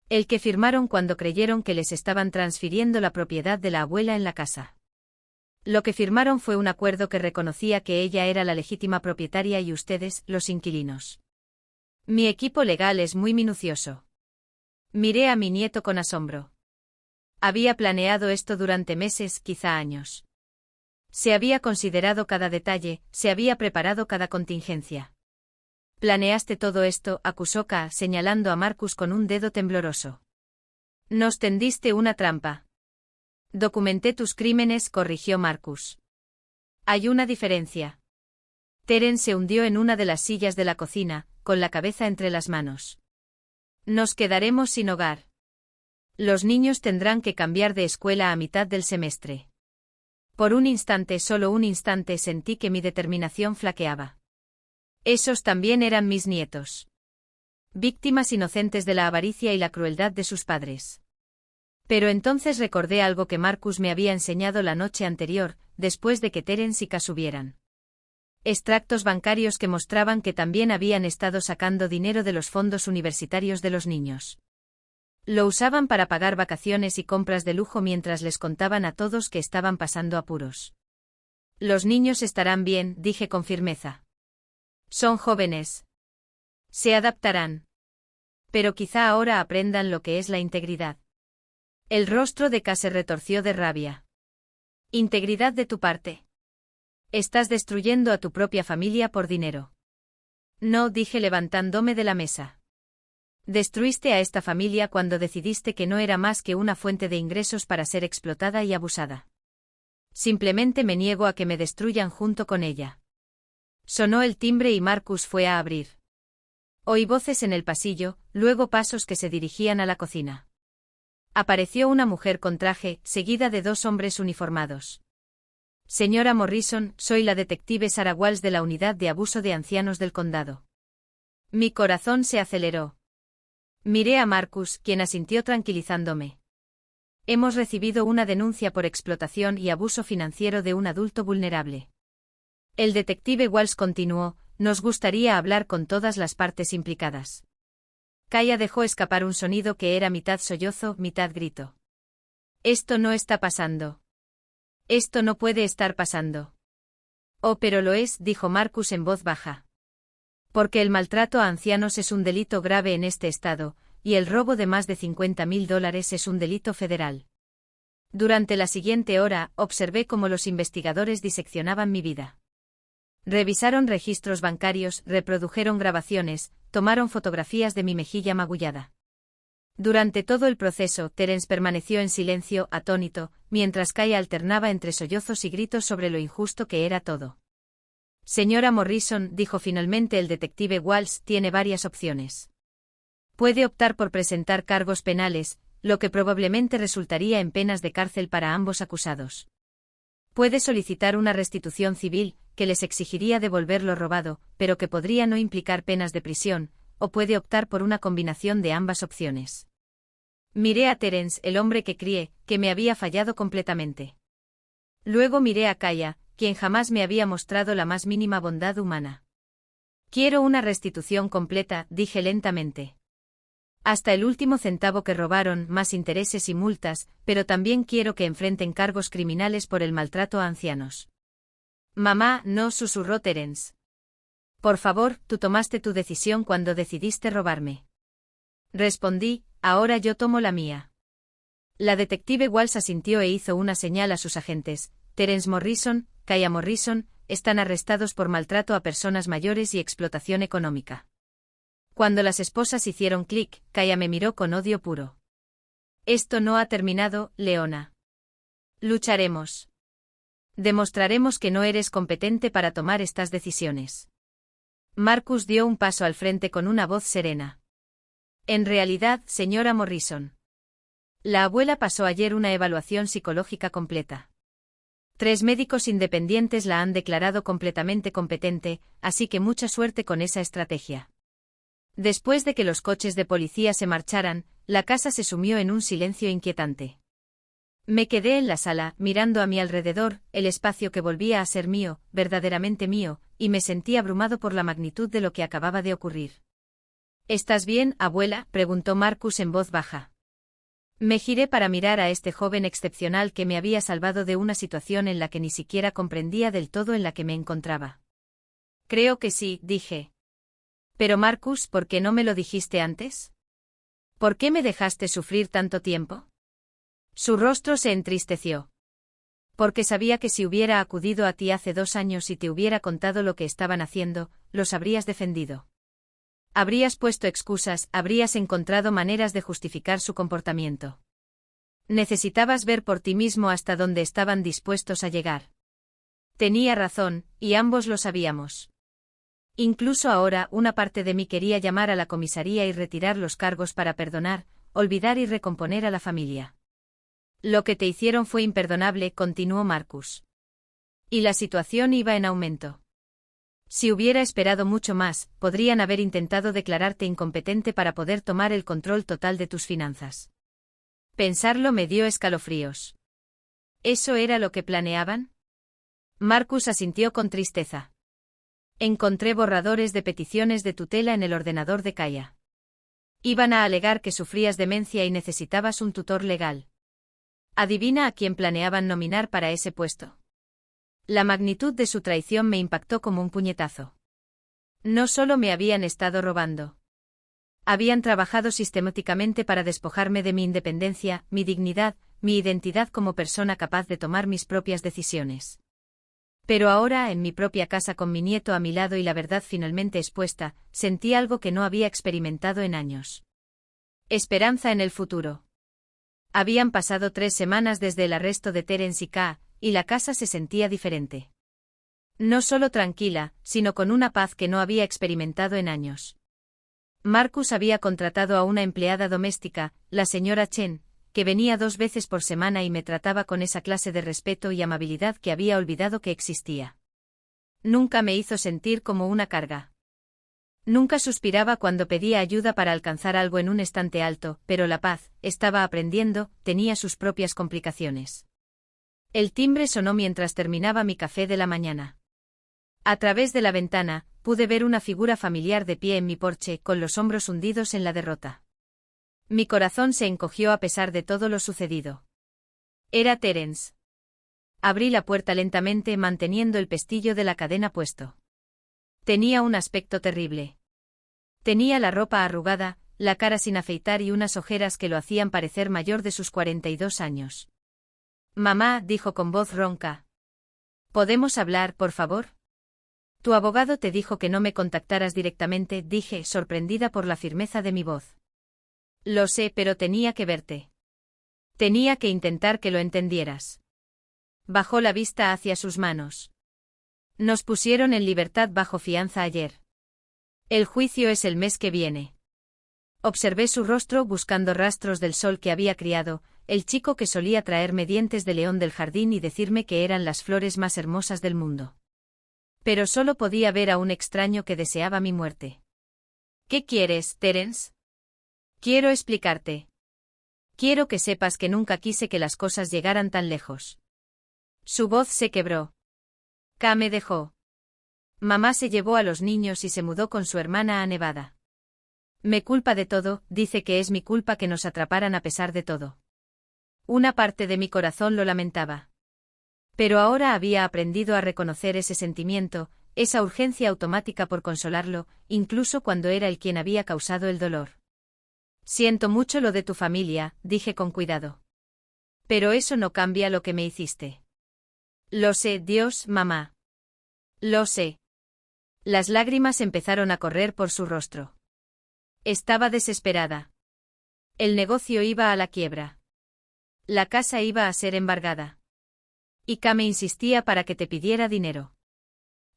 El que firmaron cuando creyeron que les estaban transfiriendo la propiedad de la abuela en la casa. Lo que firmaron fue un acuerdo que reconocía que ella era la legítima propietaria y ustedes, los inquilinos. Mi equipo legal es muy minucioso. Miré a mi nieto con asombro. Había planeado esto durante meses, quizá años. Se había considerado cada detalle, se había preparado cada contingencia. Planeaste todo esto, acusó Ka, señalando a Marcus con un dedo tembloroso. Nos tendiste una trampa. Documenté tus crímenes, corrigió Marcus. Hay una diferencia. Terence se hundió en una de las sillas de la cocina, con la cabeza entre las manos. Nos quedaremos sin hogar. Los niños tendrán que cambiar de escuela a mitad del semestre. Por un instante, solo un instante, sentí que mi determinación flaqueaba. Esos también eran mis nietos. Víctimas inocentes de la avaricia y la crueldad de sus padres. Pero entonces recordé algo que Marcus me había enseñado la noche anterior, después de que Terence y Ka subieran. Extractos bancarios que mostraban que también habían estado sacando dinero de los fondos universitarios de los niños. Lo usaban para pagar vacaciones y compras de lujo mientras les contaban a todos que estaban pasando apuros. Los niños estarán bien, dije con firmeza. Son jóvenes. Se adaptarán. Pero quizá ahora aprendan lo que es la integridad. El rostro de Ka se retorció de rabia. ¿Integridad de tu parte? Estás destruyendo a tu propia familia por dinero. No, dije levantándome de la mesa. Destruiste a esta familia cuando decidiste que no era más que una fuente de ingresos para ser explotada y abusada. Simplemente me niego a que me destruyan junto con ella. Sonó el timbre y Marcus fue a abrir. Oí voces en el pasillo, luego pasos que se dirigían a la cocina. Apareció una mujer con traje, seguida de 2 hombres uniformados. Señora Morrison, soy la detective Sarah Walsh de la Unidad de Abuso de Ancianos del Condado. Mi corazón se aceleró. Miré a Marcus, quien asintió tranquilizándome. Hemos recibido una denuncia por explotación y abuso financiero de un adulto vulnerable. El detective Walsh continuó, nos gustaría hablar con todas las partes implicadas. Kaya dejó escapar un sonido que era mitad sollozo, mitad grito. Esto no está pasando. Esto no puede estar pasando. Oh, pero lo es, dijo Marcus en voz baja. Porque el maltrato a ancianos es un delito grave en este estado, y el robo de más de $50.000 es un delito federal. Durante la siguiente hora, observé cómo los investigadores diseccionaban mi vida. Revisaron registros bancarios, reprodujeron grabaciones, tomaron fotografías de mi mejilla magullada. Durante todo el proceso, Terence permaneció en silencio, atónito, mientras Kaya alternaba entre sollozos y gritos sobre lo injusto que era todo. Señora Morrison, dijo finalmente el detective Walsh, tiene varias opciones. Puede optar por presentar cargos penales, lo que probablemente resultaría en penas de cárcel para ambos acusados. Puede solicitar una restitución civil, que les exigiría devolver lo robado, pero que podría no implicar penas de prisión, o puede optar por una combinación de ambas opciones. Miré a Terence, el hombre que crié, que me había fallado completamente. Luego miré a Kaya, quien jamás me había mostrado la más mínima bondad humana. Quiero una restitución completa, dije lentamente. Hasta el último centavo que robaron, más intereses y multas, pero también quiero que enfrenten cargos criminales por el maltrato a ancianos. Mamá, no, susurró Terence. Por favor, tú tomaste tu decisión cuando decidiste robarme. Respondí, ahora yo tomo la mía. La detective Walsh asintió e hizo una señal a sus agentes. Terence Morrison, Kaya Morrison, están arrestados por maltrato a personas mayores y explotación económica. Cuando las esposas hicieron clic, Kaya me miró con odio puro. Esto no ha terminado, Leona. Lucharemos. Demostraremos que no eres competente para tomar estas decisiones. Marcus dio un paso al frente con una voz serena. En realidad, señora Morrison. La abuela pasó ayer una evaluación psicológica completa. 3 médicos independientes la han declarado completamente competente, así que mucha suerte con esa estrategia. Después de que los coches de policía se marcharan, la casa se sumió en un silencio inquietante. Me quedé en la sala, mirando a mi alrededor, el espacio que volvía a ser mío, verdaderamente mío, y me sentí abrumado por la magnitud de lo que acababa de ocurrir. ¿Estás bien, abuela?, preguntó Marcus en voz baja. Me giré para mirar a este joven excepcional que me había salvado de una situación en la que ni siquiera comprendía del todo en la que me encontraba. Creo que sí, dije. Pero Marcus, ¿por qué no me lo dijiste antes? ¿Por qué me dejaste sufrir tanto tiempo? Su rostro se entristeció. Porque sabía que si hubiera acudido a ti hace 2 años y te hubiera contado lo que estaban haciendo, los habrías defendido. Habrías puesto excusas, habrías encontrado maneras de justificar su comportamiento. Necesitabas ver por ti mismo hasta dónde estaban dispuestos a llegar. Tenía razón, y ambos lo sabíamos. Incluso ahora, una parte de mí quería llamar a la comisaría y retirar los cargos para perdonar, olvidar y recomponer a la familia. Lo que te hicieron fue imperdonable, continuó Marcus. Y la situación iba en aumento. Si hubiera esperado mucho más, podrían haber intentado declararte incompetente para poder tomar el control total de tus finanzas. Pensarlo me dio escalofríos. ¿Eso era lo que planeaban? Marcus asintió con tristeza. Encontré borradores de peticiones de tutela en el ordenador de Kaya. Iban a alegar que sufrías demencia y necesitabas un tutor legal. ¿Adivina a quién planeaban nominar para ese puesto? La magnitud de su traición me impactó como un puñetazo. No solo me habían estado robando. Habían trabajado sistemáticamente para despojarme de mi independencia, mi dignidad, mi identidad como persona capaz de tomar mis propias decisiones. Pero ahora, en mi propia casa con mi nieto a mi lado y la verdad finalmente expuesta, sentí algo que no había experimentado en años. Esperanza en el futuro. Habían pasado 3 semanas desde el arresto de Terence y Kaya, y la casa se sentía diferente. No solo tranquila, sino con una paz que no había experimentado en años. Marcus había contratado a una empleada doméstica, la señora Chen, que venía 2 veces por semana y me trataba con esa clase de respeto y amabilidad que había olvidado que existía. Nunca me hizo sentir como una carga. Nunca suspiraba cuando pedía ayuda para alcanzar algo en un estante alto, pero la paz, estaba aprendiendo, tenía sus propias complicaciones. El timbre sonó mientras terminaba mi café de la mañana. A través de la ventana, pude ver una figura familiar de pie en mi porche, con los hombros hundidos en la derrota. Mi corazón se encogió a pesar de todo lo sucedido. Era Terence. Abrí la puerta lentamente manteniendo el pestillo de la cadena puesto. Tenía un aspecto terrible. Tenía la ropa arrugada, la cara sin afeitar y unas ojeras que lo hacían parecer mayor de sus 42 años. Mamá, dijo con voz ronca. ¿Podemos hablar, por favor? Tu abogado te dijo que no me contactaras directamente, dije, sorprendida por la firmeza de mi voz. Lo sé, pero tenía que verte. Tenía que intentar que lo entendieras. Bajó la vista hacia sus manos. Nos pusieron en libertad bajo fianza ayer. El juicio es el mes que viene. Observé su rostro buscando rastros del sol que había criado, el chico que solía traerme dientes de león del jardín y decirme que eran las flores más hermosas del mundo. Pero solo podía ver a un extraño que deseaba mi muerte. ¿Qué quieres, Terence? Quiero explicarte. Quiero que sepas que nunca quise que las cosas llegaran tan lejos. Su voz se quebró. K me dejó. Mamá se llevó a los niños y se mudó con su hermana a Nevada. Me culpa de todo, dice que es mi culpa que nos atraparan a pesar de todo. Una parte de mi corazón lo lamentaba. Pero ahora había aprendido a reconocer ese sentimiento, esa urgencia automática por consolarlo, incluso cuando era él quien había causado el dolor. Siento mucho lo de tu familia, dije con cuidado. Pero eso no cambia lo que me hiciste. Lo sé, Dios, mamá. Lo sé. Las lágrimas empezaron a correr por su rostro. Estaba desesperada. El negocio iba a la quiebra. La casa iba a ser embargada. Y K me insistía para que te pidiera dinero.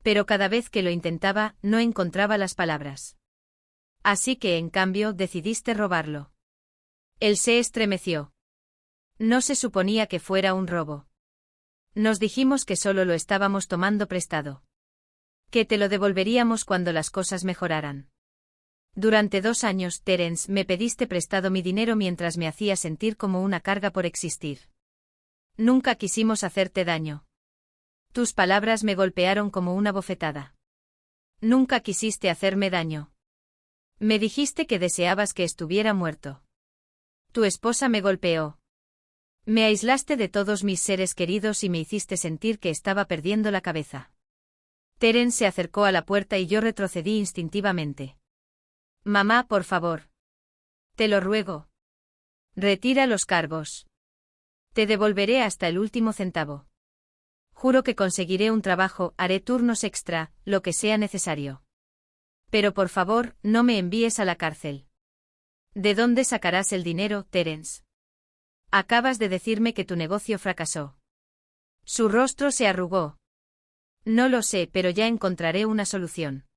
Pero cada vez que lo intentaba, no encontraba las palabras. Así que, en cambio, decidiste robarlo. Él se estremeció. No se suponía que fuera un robo. Nos dijimos que solo lo estábamos tomando prestado. Que te lo devolveríamos cuando las cosas mejoraran. Durante 2 años, Terence, me pediste prestado mi dinero mientras me hacía sentir como una carga por existir. Nunca quisimos hacerte daño. Tus palabras me golpearon como una bofetada. Nunca quisiste hacerme daño. Me dijiste que deseabas que estuviera muerto. Tu esposa me golpeó. Me aislaste de todos mis seres queridos y me hiciste sentir que estaba perdiendo la cabeza. Terence se acercó a la puerta y yo retrocedí instintivamente. Mamá, por favor. Te lo ruego. Retira los cargos. Te devolveré hasta el último centavo. Juro que conseguiré un trabajo, haré turnos extra, lo que sea necesario. Pero por favor, no me envíes a la cárcel. ¿De dónde sacarás el dinero, Terence? Acabas de decirme que tu negocio fracasó. Su rostro se arrugó. No lo sé, pero ya encontraré una solución.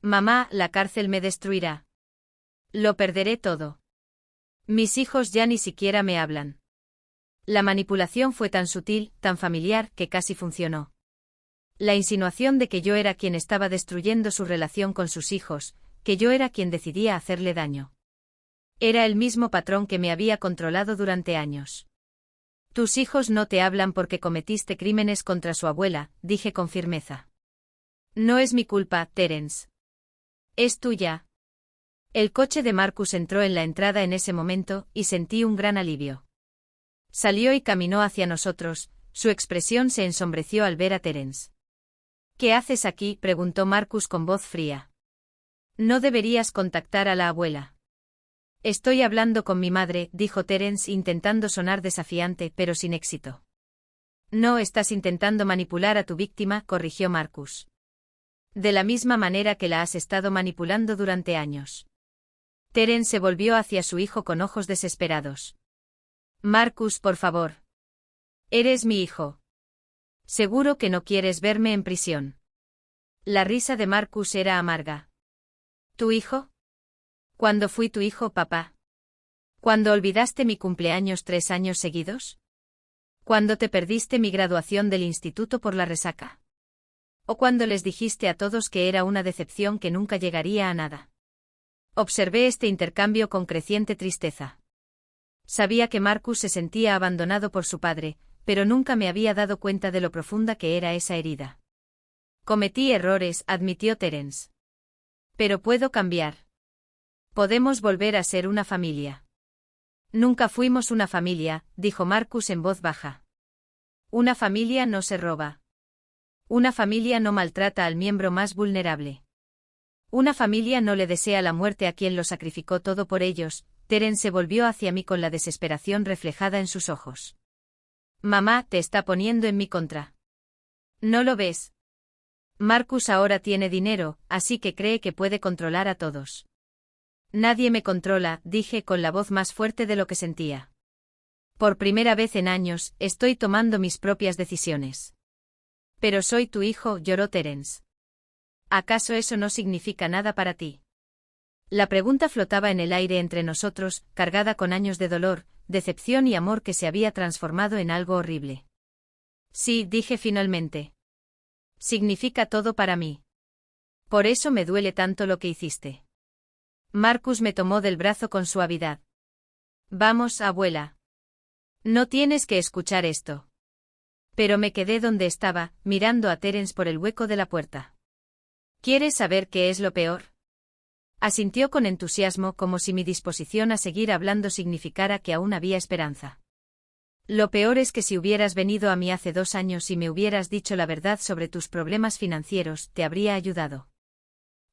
Mamá, la cárcel me destruirá. Lo perderé todo. Mis hijos ya ni siquiera me hablan. La manipulación fue tan sutil, tan familiar, que casi funcionó. La insinuación de que yo era quien estaba destruyendo su relación con sus hijos, que yo era quien decidía hacerle daño. Era el mismo patrón que me había controlado durante años. Tus hijos no te hablan porque cometiste crímenes contra su abuela, dije con firmeza. No es mi culpa, Terence. Es tuya. El coche de Marcus entró en la entrada en ese momento, y sentí un gran alivio. Salió y caminó hacia nosotros, su expresión se ensombreció al ver a Terence. ¿Qué haces aquí?, preguntó Marcus con voz fría. No deberías contactar a la abuela. Estoy hablando con mi madre, dijo Terence intentando sonar desafiante, pero sin éxito. No estás intentando manipular a tu víctima, corrigió Marcus. De la misma manera que la has estado manipulando durante años. Terence se volvió hacia su hijo con ojos desesperados. Marcus, por favor. Eres mi hijo. Seguro que no quieres verme en prisión. La risa de Marcus era amarga. ¿Tu hijo? ¿Cuándo fui tu hijo, papá? ¿Cuándo olvidaste mi cumpleaños 3 años seguidos? ¿Cuándo te perdiste mi graduación del instituto por la resaca? ¿O cuando les dijiste a todos que era una decepción que nunca llegaría a nada? Observé este intercambio con creciente tristeza. Sabía que Marcus se sentía abandonado por su padre, pero nunca me había dado cuenta de lo profunda que era esa herida. Cometí errores, admitió Terence. Pero puedo cambiar. Podemos volver a ser una familia. Nunca fuimos una familia, dijo Marcus en voz baja. Una familia no se roba. Una familia no maltrata al miembro más vulnerable. Una familia no le desea la muerte a quien lo sacrificó todo por ellos. Terence se volvió hacia mí con la desesperación reflejada en sus ojos. Mamá, te está poniendo en mi contra. ¿No lo ves? Marcus ahora tiene dinero, así que cree que puede controlar a todos. Nadie me controla, dije con la voz más fuerte de lo que sentía. Por primera vez en años, estoy tomando mis propias decisiones. Pero soy tu hijo, lloró Terence. ¿Acaso eso no significa nada para ti? La pregunta flotaba en el aire entre nosotros, cargada con años de dolor, decepción y amor que se había transformado en algo horrible. Sí, dije finalmente. Significa todo para mí. Por eso me duele tanto lo que hiciste. Marcus me tomó del brazo con suavidad. Vamos, abuela. No tienes que escuchar esto. Pero me quedé donde estaba, mirando a Terence por el hueco de la puerta. ¿Quieres saber qué es lo peor? Asintió con entusiasmo como si mi disposición a seguir hablando significara que aún había esperanza. Lo peor es que si hubieras venido a mí hace 2 años y me hubieras dicho la verdad sobre tus problemas financieros, te habría ayudado.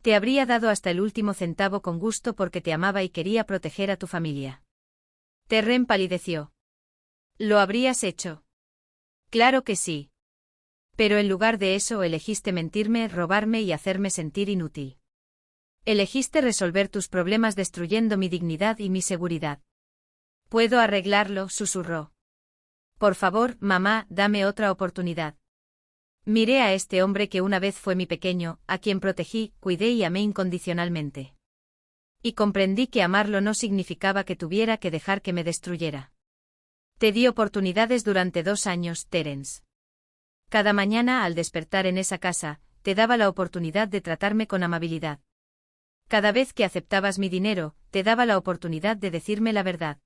Te habría dado hasta el último centavo con gusto porque te amaba y quería proteger a tu familia. Terren palideció. ¿Lo habrías hecho? Claro que sí. Pero en lugar de eso elegiste mentirme, robarme y hacerme sentir inútil. Elegiste resolver tus problemas destruyendo mi dignidad y mi seguridad. Puedo arreglarlo, susurró. Por favor, mamá, dame otra oportunidad. Miré a este hombre que una vez fue mi pequeño, a quien protegí, cuidé y amé incondicionalmente. Y comprendí que amarlo no significaba que tuviera que dejar que me destruyera. Te di oportunidades durante 2 años, Terence. Cada mañana al despertar en esa casa, te daba la oportunidad de tratarme con amabilidad. Cada vez que aceptabas mi dinero, te daba la oportunidad de decirme la verdad.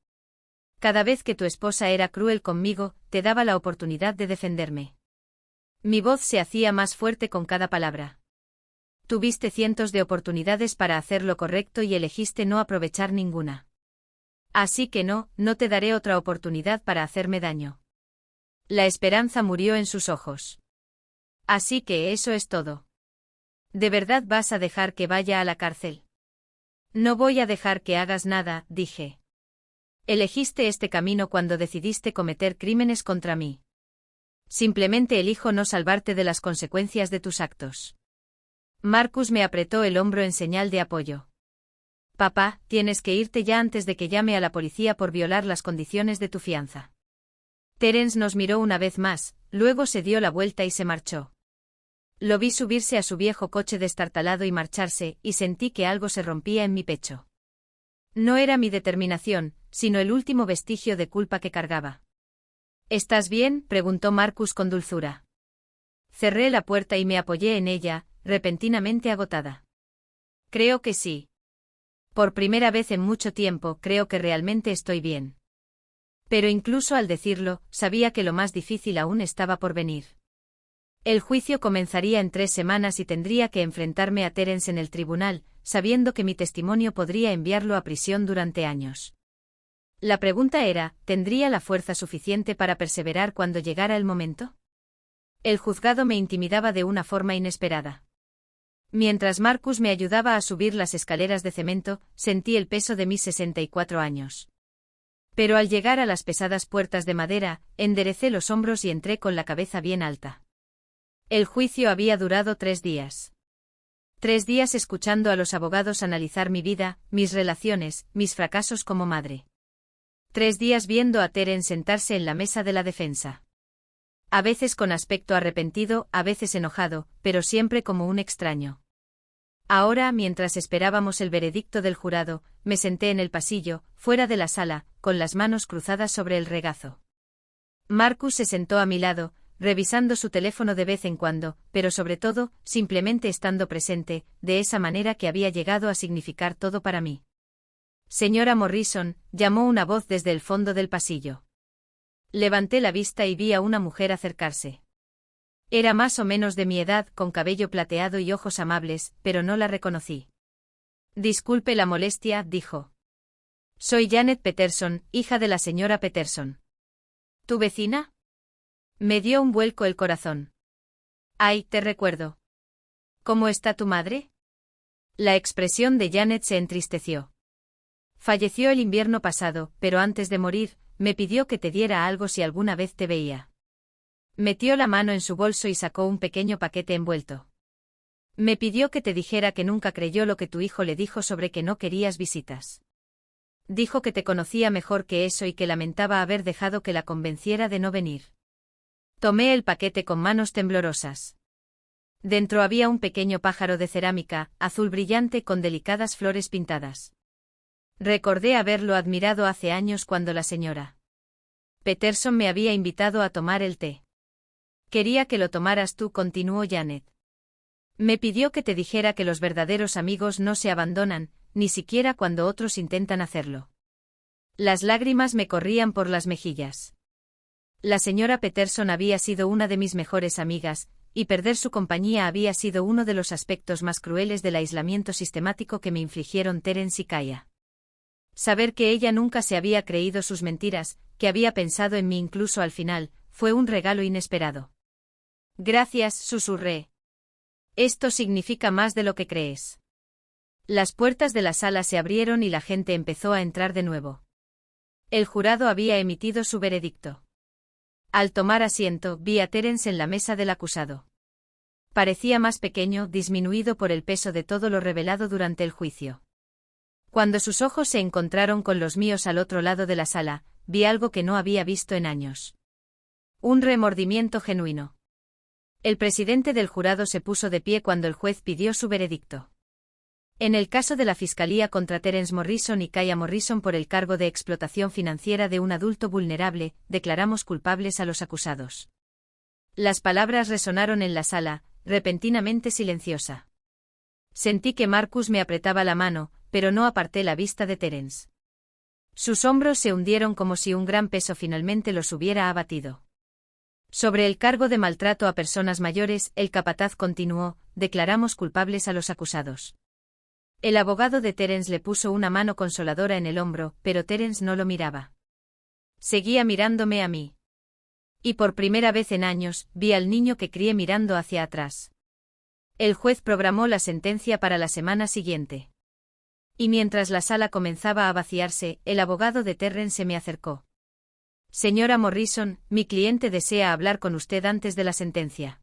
Cada vez que tu esposa era cruel conmigo, te daba la oportunidad de defenderme. Mi voz se hacía más fuerte con cada palabra. Tuviste cientos de oportunidades para hacer lo correcto y elegiste no aprovechar ninguna. Así que no te daré otra oportunidad para hacerme daño. La esperanza murió en sus ojos. Así que eso es todo. ¿De verdad vas a dejar que vaya a la cárcel? No voy a dejar que hagas nada, dije. Elegiste este camino cuando decidiste cometer crímenes contra mí. Simplemente elijo no salvarte de las consecuencias de tus actos. Marcus me apretó el hombro en señal de apoyo. Papá, tienes que irte ya antes de que llame a la policía por violar las condiciones de tu fianza. Terence nos miró una vez más, luego se dio la vuelta y se marchó. Lo vi subirse a su viejo coche destartalado y marcharse, y sentí que algo se rompía en mi pecho. No era mi determinación, sino el último vestigio de culpa que cargaba. ¿Estás bien?, preguntó Marcus con dulzura. Cerré la puerta y me apoyé en ella, repentinamente agotada. Creo que sí. Por primera vez en mucho tiempo creo que realmente estoy bien. Pero incluso al decirlo, sabía que lo más difícil aún estaba por venir. El juicio comenzaría en 3 semanas y tendría que enfrentarme a Terence en el tribunal, sabiendo que mi testimonio podría enviarlo a prisión durante años. La pregunta era, ¿tendría la fuerza suficiente para perseverar cuando llegara el momento? El juzgado me intimidaba de una forma inesperada. Mientras Marcus me ayudaba a subir las escaleras de cemento, sentí el peso de mis 64 años. Pero al llegar a las pesadas puertas de madera, enderecé los hombros y entré con la cabeza bien alta. El juicio había durado 3 días. 3 días escuchando a los abogados analizar mi vida, mis relaciones, mis fracasos como madre. 3 días viendo a Terence sentarse en la mesa de la defensa. A veces con aspecto arrepentido, a veces enojado, pero siempre como un extraño. Ahora, mientras esperábamos el veredicto del jurado, me senté en el pasillo, fuera de la sala, con las manos cruzadas sobre el regazo. Marcus se sentó a mi lado, revisando su teléfono de vez en cuando, pero sobre todo, simplemente estando presente, de esa manera que había llegado a significar todo para mí. Señora Morrison, llamó una voz desde el fondo del pasillo. Levanté la vista y vi a una mujer acercarse. Era más o menos de mi edad, con cabello plateado y ojos amables, pero no la reconocí. Disculpe la molestia, dijo. Soy Janet Peterson, hija de la señora Peterson. ¿Tu vecina? Me dio un vuelco el corazón. Ay, te recuerdo. ¿Cómo está tu madre? La expresión de Janet se entristeció. Falleció el invierno pasado, pero antes de morir, me pidió que te diera algo si alguna vez te veía. Metió la mano en su bolso y sacó un pequeño paquete envuelto. Me pidió que te dijera que nunca creyó lo que tu hijo le dijo sobre que no querías visitas. Dijo que te conocía mejor que eso y que lamentaba haber dejado que la convenciera de no venir. Tomé el paquete con manos temblorosas. Dentro había un pequeño pájaro de cerámica, azul brillante con delicadas flores pintadas. Recordé haberlo admirado hace años cuando la señora Peterson me había invitado a tomar el té. Quería que lo tomaras tú, continuó Janet. Me pidió que te dijera que los verdaderos amigos no se abandonan, ni siquiera cuando otros intentan hacerlo. Las lágrimas me corrían por las mejillas. La señora Peterson había sido una de mis mejores amigas, y perder su compañía había sido uno de los aspectos más crueles del aislamiento sistemático que me infligieron Terence y Kaya. Saber que ella nunca se había creído sus mentiras, que había pensado en mí incluso al final, fue un regalo inesperado. Gracias, susurré. Esto significa más de lo que crees. Las puertas de la sala se abrieron y la gente empezó a entrar de nuevo. El jurado había emitido su veredicto. Al tomar asiento, vi a Terence en la mesa del acusado. Parecía más pequeño, disminuido por el peso de todo lo revelado durante el juicio. Cuando sus ojos se encontraron con los míos al otro lado de la sala, vi algo que no había visto en años. Un remordimiento genuino. El presidente del jurado se puso de pie cuando el juez pidió su veredicto. En el caso de la Fiscalía contra Terence Morrison y Kaya Morrison por el cargo de explotación financiera de un adulto vulnerable, declaramos culpables a los acusados. Las palabras resonaron en la sala, repentinamente silenciosa. Sentí que Marcus me apretaba la mano, pero no aparté la vista de Terence. Sus hombros se hundieron como si un gran peso finalmente los hubiera abatido. Sobre el cargo de maltrato a personas mayores, el capataz continuó, declaramos culpables a los acusados. El abogado de Terence le puso una mano consoladora en el hombro, pero Terence no lo miraba. Seguía mirándome a mí. Y por primera vez en años, vi al niño que crié mirando hacia atrás. El juez programó la sentencia para la semana siguiente. Y mientras la sala comenzaba a vaciarse, el abogado de Terence se me acercó. Señora Morrison, mi cliente desea hablar con usted antes de la sentencia.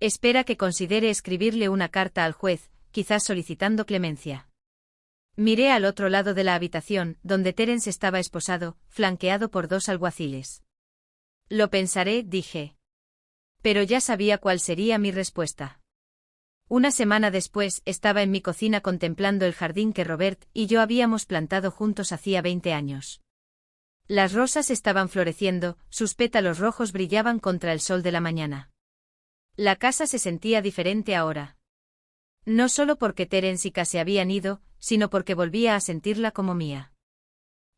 Espera que considere escribirle una carta al juez, quizás solicitando clemencia. Miré al otro lado de la habitación, donde Terence estaba esposado, flanqueado por dos alguaciles. Lo pensaré, dije. Pero ya sabía cuál sería mi respuesta. Una semana después, estaba en mi cocina contemplando el jardín que Robert y yo habíamos plantado juntos hacía 20 años. Las rosas estaban floreciendo, sus pétalos rojos brillaban contra el sol de la mañana. La casa se sentía diferente ahora. No solo porque Terence y Kaya se habían ido, sino porque volvía a sentirla como mía.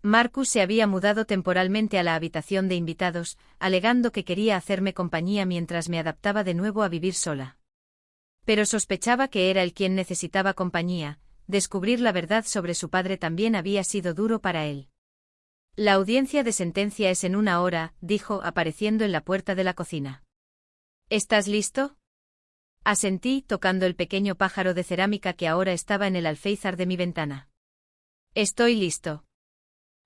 Marcus se había mudado temporalmente a la habitación de invitados, alegando que quería hacerme compañía mientras me adaptaba de nuevo a vivir sola. Pero sospechaba que era él quien necesitaba compañía, descubrir la verdad sobre su padre también había sido duro para él. La audiencia de sentencia es en 1 hora, dijo, apareciendo en la puerta de la cocina. ¿Estás listo? Asentí, tocando el pequeño pájaro de cerámica que ahora estaba en el alféizar de mi ventana. Estoy listo.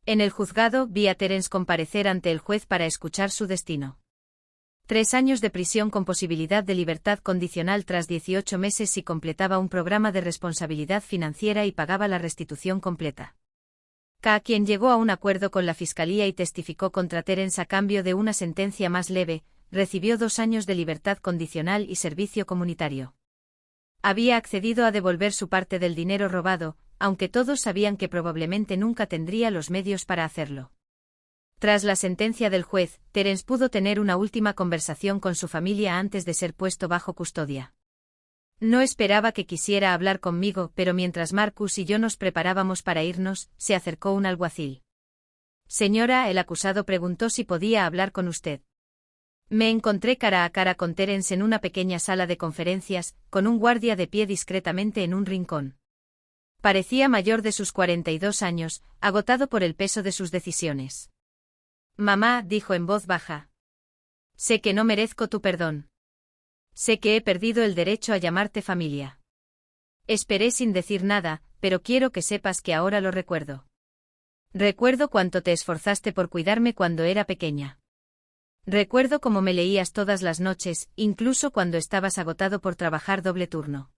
En el juzgado vi a Terence comparecer ante el juez para escuchar su destino. 3 años de prisión con posibilidad de libertad condicional tras 18 meses si completaba un programa de responsabilidad financiera y pagaba la restitución completa. Quien llegó a un acuerdo con la fiscalía y testificó contra Terence a cambio de una sentencia más leve, recibió 2 años de libertad condicional y servicio comunitario. Había accedido a devolver su parte del dinero robado, aunque todos sabían que probablemente nunca tendría los medios para hacerlo. Tras la sentencia del juez, Terence pudo tener una última conversación con su familia antes de ser puesto bajo custodia. No esperaba que quisiera hablar conmigo, pero mientras Marcus y yo nos preparábamos para irnos, se acercó un alguacil. Señora, el acusado preguntó si podía hablar con usted. Me encontré cara a cara con Terence en una pequeña sala de conferencias, con un guardia de pie discretamente en un rincón. Parecía mayor de sus 42 años, agotado por el peso de sus decisiones. Mamá, dijo en voz baja. Sé que no merezco tu perdón. Sé que he perdido el derecho a llamarte familia. Esperé sin decir nada, pero quiero que sepas que ahora lo recuerdo. Recuerdo cuánto te esforzaste por cuidarme cuando era pequeña. Recuerdo cómo me leías todas las noches, incluso cuando estabas agotado por trabajar doble turno.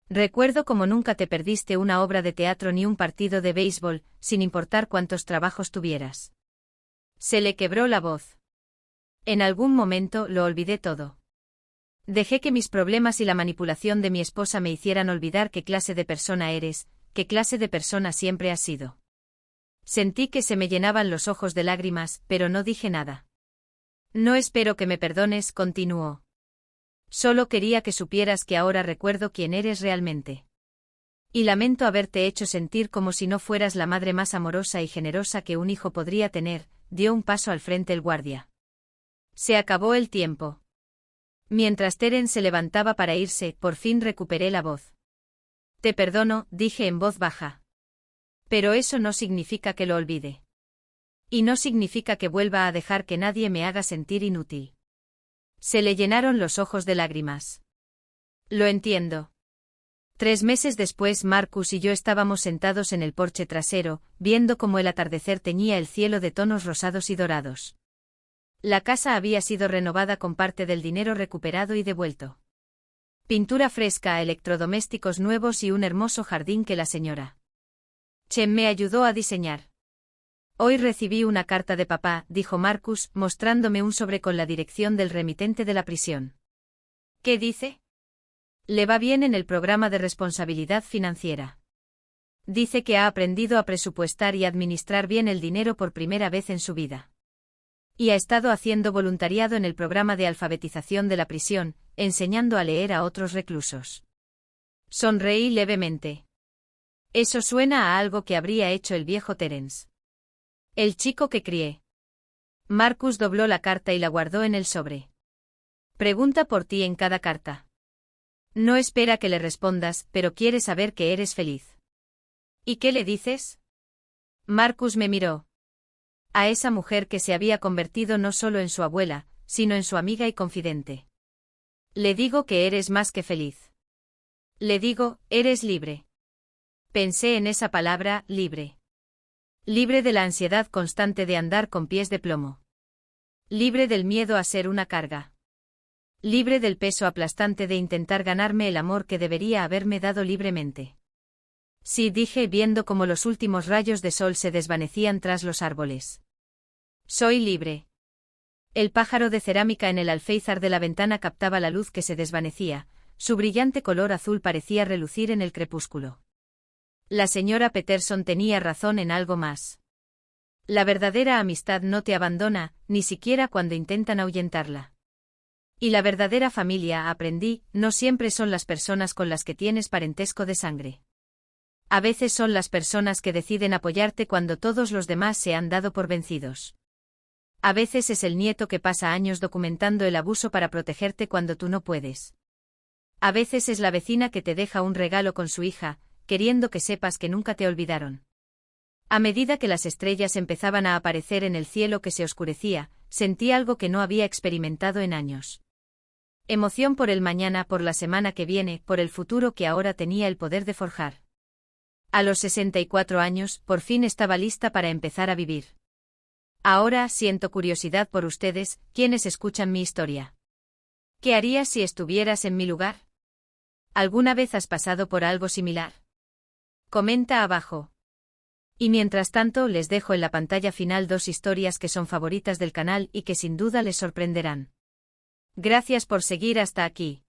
Recuerdo cómo nunca te perdiste una obra de teatro ni un partido de béisbol, sin importar cuántos trabajos tuvieras. Se le quebró la voz. En algún momento lo olvidé todo. Dejé que mis problemas y la manipulación de mi esposa me hicieran olvidar qué clase de persona eres, qué clase de persona siempre has sido. Sentí que se me llenaban los ojos de lágrimas, pero no dije nada. No espero que me perdones, continuó. Solo quería que supieras que ahora recuerdo quién eres realmente. Y lamento haberte hecho sentir como si no fueras la madre más amorosa y generosa que un hijo podría tener, dio un paso al frente el guardia. Se acabó el tiempo. Mientras Terence se levantaba para irse, por fin recuperé la voz. Te perdono, dije en voz baja. Pero eso no significa que lo olvide. Y no significa que vuelva a dejar que nadie me haga sentir inútil. Se le llenaron los ojos de lágrimas. Lo entiendo. 3 meses después Marcus y yo estábamos sentados en el porche trasero, viendo cómo el atardecer teñía el cielo de tonos rosados y dorados. La casa había sido renovada con parte del dinero recuperado y devuelto. Pintura fresca, electrodomésticos nuevos y un hermoso jardín que la señora Chen me ayudó a diseñar. Hoy recibí una carta de papá, dijo Marcus, mostrándome un sobre con la dirección del remitente de la prisión. ¿Qué dice? Le va bien en el programa de responsabilidad financiera. Dice que ha aprendido a presupuestar y administrar bien el dinero por primera vez en su vida. Y ha estado haciendo voluntariado en el programa de alfabetización de la prisión, enseñando a leer a otros reclusos. Sonreí levemente. Eso suena a algo que habría hecho el viejo Terence. El chico que crié. Marcus dobló la carta y la guardó en el sobre. Pregunta por ti en cada carta. No espera que le respondas, pero quiere saber que eres feliz. ¿Y qué le dices? Marcus me miró. A esa mujer que se había convertido no solo en su abuela, sino en su amiga y confidente. Le digo que eres más que feliz. Le digo, eres libre. Pensé en esa palabra, libre. Libre de la ansiedad constante de andar con pies de plomo. Libre del miedo a ser una carga. Libre del peso aplastante de intentar ganarme el amor que debería haberme dado libremente. Sí, dije viendo cómo los últimos rayos de sol se desvanecían tras los árboles. Soy libre. El pájaro de cerámica en el alféizar de la ventana captaba la luz que se desvanecía, su brillante color azul parecía relucir en el crepúsculo. La señora Peterson tenía razón en algo más. La verdadera amistad no te abandona, ni siquiera cuando intentan ahuyentarla. Y la verdadera familia, aprendí, no siempre son las personas con las que tienes parentesco de sangre. A veces son las personas que deciden apoyarte cuando todos los demás se han dado por vencidos. A veces es el nieto que pasa años documentando el abuso para protegerte cuando tú no puedes. A veces es la vecina que te deja un regalo con su hija, queriendo que sepas que nunca te olvidaron. A medida que las estrellas empezaban a aparecer en el cielo que se oscurecía, sentí algo que no había experimentado en años. Emoción por el mañana, por la semana que viene, por el futuro que ahora tenía el poder de forjar. A los 64 años, por fin estaba lista para empezar a vivir. Ahora siento curiosidad por ustedes, quienes escuchan mi historia. ¿Qué harías si estuvieras en mi lugar? ¿Alguna vez has pasado por algo similar? Comenta abajo. Y mientras tanto les dejo en la pantalla final 2 historias que son favoritas del canal y que sin duda les sorprenderán. Gracias por seguir hasta aquí.